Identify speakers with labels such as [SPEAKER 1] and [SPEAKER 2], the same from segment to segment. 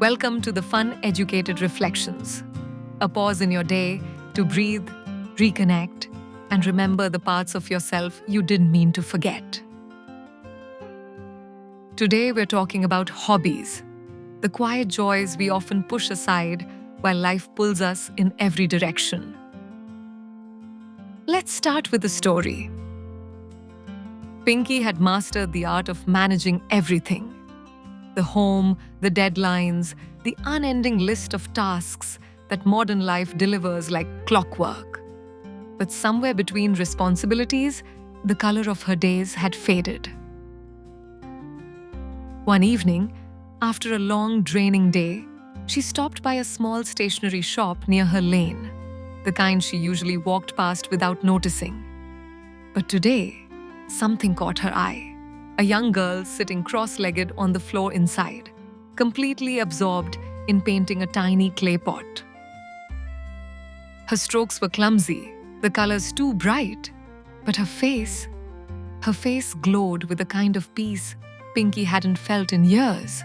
[SPEAKER 1] Welcome to the Funeducated Reflections, a pause in your day to breathe, reconnect, and remember the parts of yourself you didn't mean to forget. Today we're talking about hobbies, the quiet joys we often push aside while life pulls us in every direction. Let's start with a story. Pinky had mastered the art of managing everything. The home, the deadlines, the unending list of tasks that modern life delivers like clockwork. But somewhere between responsibilities, the color of her days had faded. One evening, after a long, draining day, she stopped by a small stationery shop near her lane, the kind she usually walked past without noticing. But today, something caught her eye. A young girl sitting cross-legged on the floor inside, completely absorbed in painting a tiny clay pot. Her strokes were clumsy, the colors too bright, but her face glowed with a kind of peace Pinky hadn't felt in years.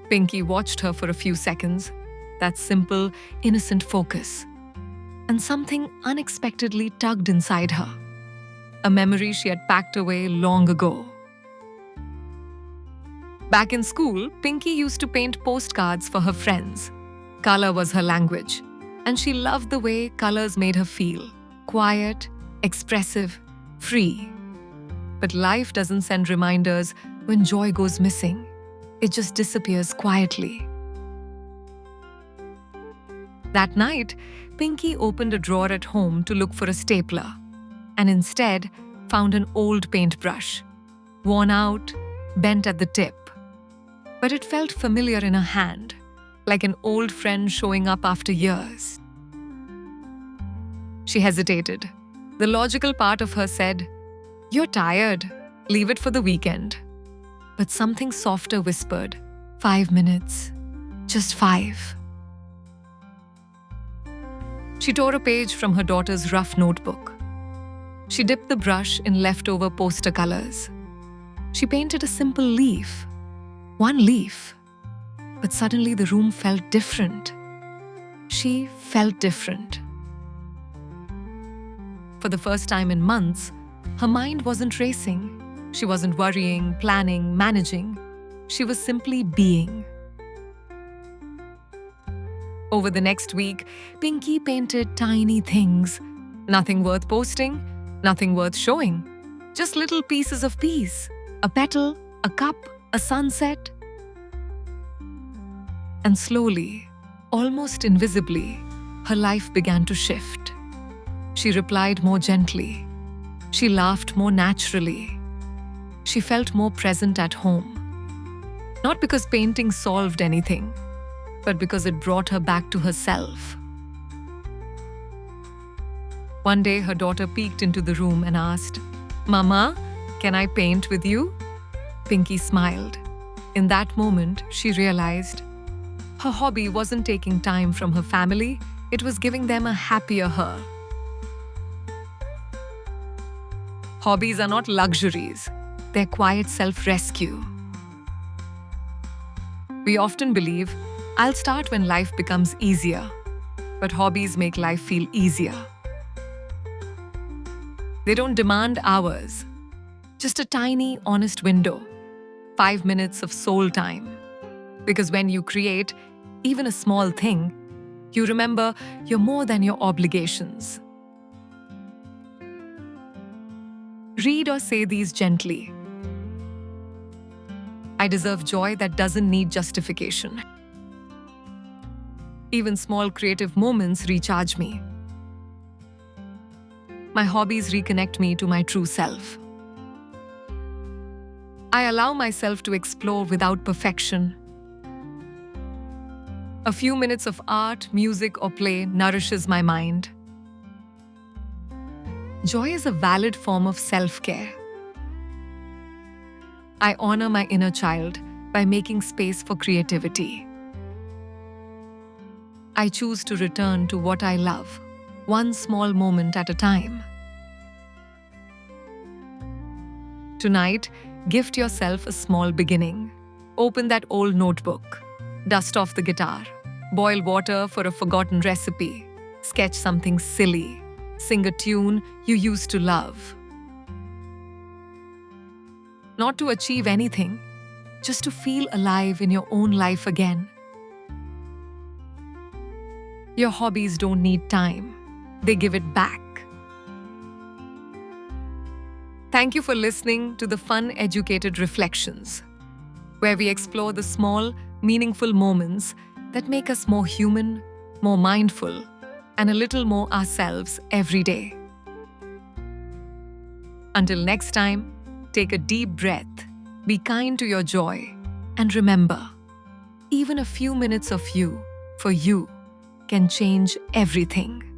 [SPEAKER 1] Pinky watched her for a few seconds, that simple, innocent focus, and something unexpectedly tugged inside her. A memory she had packed away long ago. Back in school, Pinky used to paint postcards for her friends. Color was her language, and she loved the way colors made her feel quiet, expressive, free. But life doesn't send reminders when joy goes missing. It just disappears quietly. That night, Pinky opened a drawer at home to look for a stapler, and instead found an old paintbrush, worn out, bent at the tip. But it felt familiar in her hand, like an old friend showing up after years. She hesitated. The logical part of her said, "You're tired. Leave it for the weekend." But something softer whispered, 5 minutes. Just 5. She tore a page from her daughter's rough notebook. She dipped the brush in leftover poster colors. She painted a simple leaf. One leaf. But suddenly the room felt different. She felt different. For the first time in months, her mind wasn't racing. She wasn't worrying, planning, managing. She was simply being. Over the next week, Pinky painted tiny things. Nothing worth posting, nothing worth showing. Just little pieces of peace. A petal, a cup, a sunset. And slowly, almost invisibly, her life began to shift. She replied more gently. She laughed more naturally. She felt more present at home. Not because painting solved anything, but because it brought her back to herself. One day, her daughter peeked into the room and asked, "Mama, can I paint with you?" Pinky smiled. In that moment, she realized her hobby wasn't taking time from her family, it was giving them a happier her. Hobbies are not luxuries, they're quiet self-rescue. We often believe, I'll start when life becomes easier, but hobbies make life feel easier. They don't demand hours, just a tiny, honest window, 5 minutes of soul time. Because when you create even a small thing, you remember you're more than your obligations. Read or say these gently. I deserve joy that doesn't need justification. Even small creative moments recharge me. My hobbies reconnect me to my true self. I allow myself to explore without perfection. A few minutes of art, music, or play nourishes my mind. Joy is a valid form of self-care. I honor my inner child by making space for creativity. I choose to return to what I love, one small moment at a time. Tonight, gift yourself a small beginning. Open that old notebook, dust off the guitar, boil water for a forgotten recipe, sketch something silly, sing a tune you used to love. Not to achieve anything, just to feel alive in your own life again. Your hobbies don't need time, they give it back. Thank you for listening to the Funeducated Reflections, where we explore the small, meaningful moments that make us more human, more mindful, and a little more ourselves every day. Until next time, take a deep breath, be kind to your joy, and remember, even a few minutes of you, for you, can change everything.